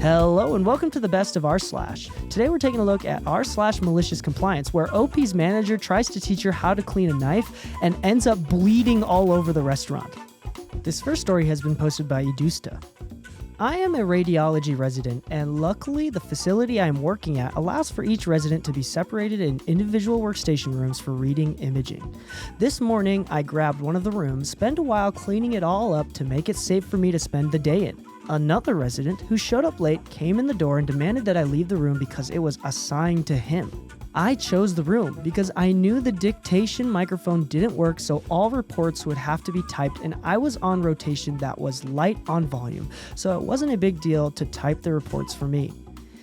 Hello and welcome to the best of rSlash. Today we're taking a look at rSlash MaliciousCompliance, where OP's manager tries to teach her how to clean a knife and ends up bleeding all over the restaurant. This first story has been posted by Edusta. I am a radiology resident, and luckily the facility I am working at allows for each resident to be separated in individual workstation rooms for reading imaging. This morning, I grabbed one of the rooms, spent a while cleaning it all up to make it safe for me to spend the day in. Another resident, who showed up late, came in the door and demanded that I leave the room because it was assigned to him. I chose the room because I knew the dictation microphone didn't work, so all reports would have to be typed, and I was on rotation that was light on volume, so it wasn't a big deal to type the reports for me.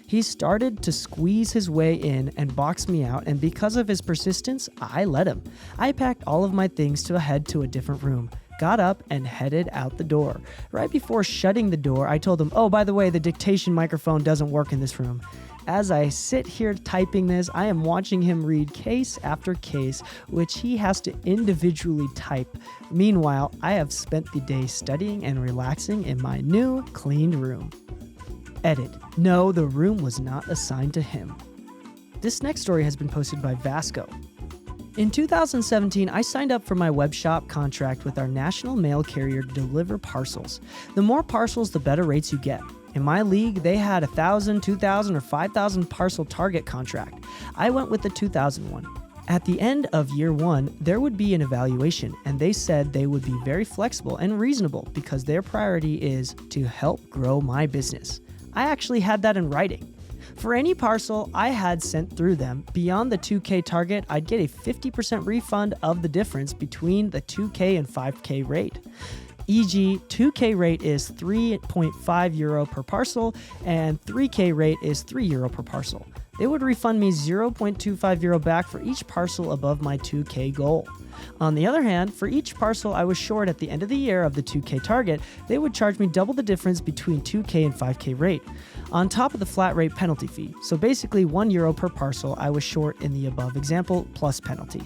He started to squeeze his way in and box me out, and because of his persistence, I let him. I packed all of my things to head to a different room, got up, and headed out the door. Right before shutting the door, I told him, "Oh, by the way, the dictation microphone doesn't work in this room." As I sit here typing this, I am watching him read case after case, which he has to individually type. Meanwhile, I have spent the day studying and relaxing in my new, cleaned room. Edit. No, the room was not assigned to him. This next story has been posted by Vasco. In 2017, I signed up for my web shop contract with our national mail carrier to deliver parcels. The more parcels, the better rates you get. In my league, they had 1,000, 2,000, or 5,000 parcel target contract. I went with the 2,000 one. At the end of year one, there would be an evaluation, and they said they would be very flexible and reasonable because their priority is to help grow my business. I actually had that in writing. For any parcel I had sent through them beyond the 2K target, I'd get a 50% refund of the difference between the 2K and 5K rate. E.g., 2K rate is €3.5 per parcel and 3K rate is €3 per parcel. They would refund me €0.25 back for each parcel above my 2K goal. On the other hand, for each parcel I was short at the end of the year of the 2K target, they would charge me double the difference between 2K and 5K rate, on top of the flat rate penalty fee. So basically €1 per parcel I was short in the above example plus penalty.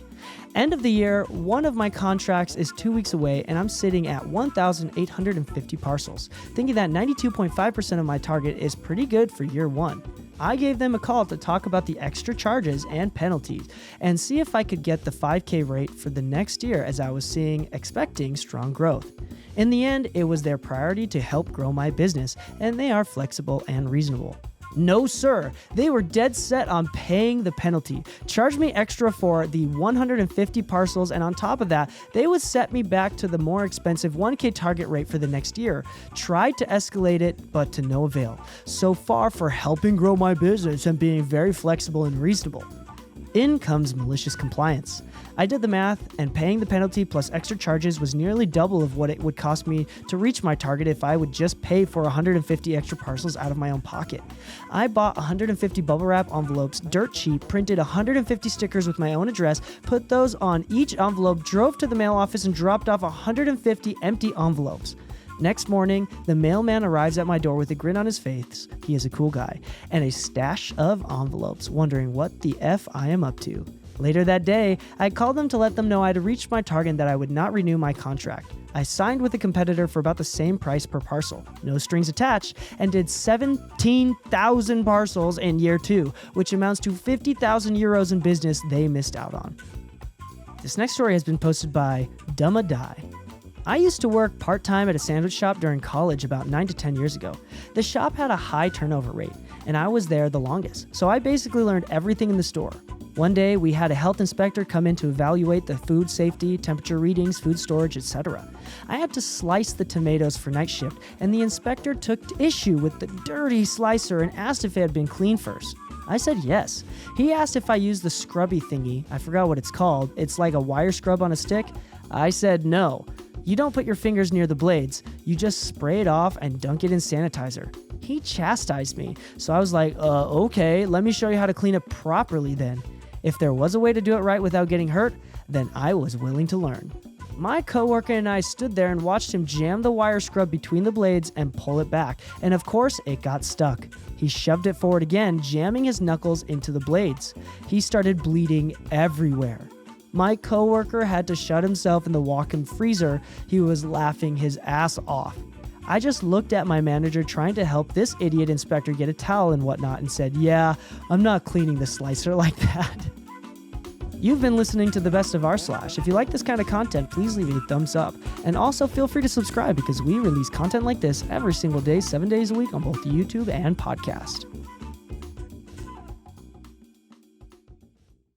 End of the year, one of my contracts is 2 weeks away and I'm sitting at 1,850 parcels, thinking that 92.5% of my target is pretty good for year one. I gave them a call to talk about the extra charges and penalties and see if I could get the 5K rate for the next year, as I was expecting strong growth. In the end, it was their priority to help grow my business, and they are flexible and reasonable. No, sir. They were dead set on paying the penalty, charged me extra for the 150 parcels, and on top of that, they would set me back to the more expensive 1K target rate for the next year. Tried to escalate it, but to no avail. So far for helping grow my business and being very flexible and reasonable. In comes MaliciousCompliance. I did the math, and paying the penalty plus extra charges was nearly double of what it would cost me to reach my target if I would just pay for 150 extra parcels out of my own pocket. I bought 150 bubble wrap envelopes dirt cheap, printed 150 stickers with my own address, put those on each envelope, drove to the mail office, and dropped off 150 empty envelopes. Next morning, the mailman arrives at my door with a grin on his face, he is a cool guy, and a stash of envelopes, wondering what the F I am up to. Later that day, I called them to let them know I had reached my target and that I would not renew my contract. I signed with a competitor for about the same price per parcel, no strings attached, and did 17,000 parcels in year two, which amounts to €50,000 in business they missed out on. This next story has been posted by Dumma Die. I used to work part-time at a sandwich shop during college about 9 to 10 years ago. The shop had a high turnover rate, and I was there the longest, so I basically learned everything in the store. One day, we had a health inspector come in to evaluate the food safety, temperature readings, food storage, etc. I had to slice the tomatoes for night shift, and the inspector took issue with the dirty slicer and asked if it had been cleaned first. I said yes. He asked if I used the scrubby thingy. I forgot what it's called. It's like a wire scrub on a stick. I said no. You don't put your fingers near the blades. You just spray it off and dunk it in sanitizer. He chastised me, so I was like, okay, let me show you how to clean it properly then. If there was a way to do it right without getting hurt, then I was willing to learn. My coworker and I stood there and watched him jam the wire scrub between the blades and pull it back, and of course, it got stuck. He shoved it forward again, jamming his knuckles into the blades. He started bleeding everywhere. My coworker had to shut himself in the walk-in freezer. He was laughing his ass off. I just looked at my manager trying to help this idiot inspector get a towel and whatnot and said, yeah, I'm not cleaning the slicer like that. You've been listening to the best of rSlash. If you like this kind of content, please leave a thumbs up. And also feel free to subscribe because we release content like this every single day, 7 days a week on both YouTube and podcast.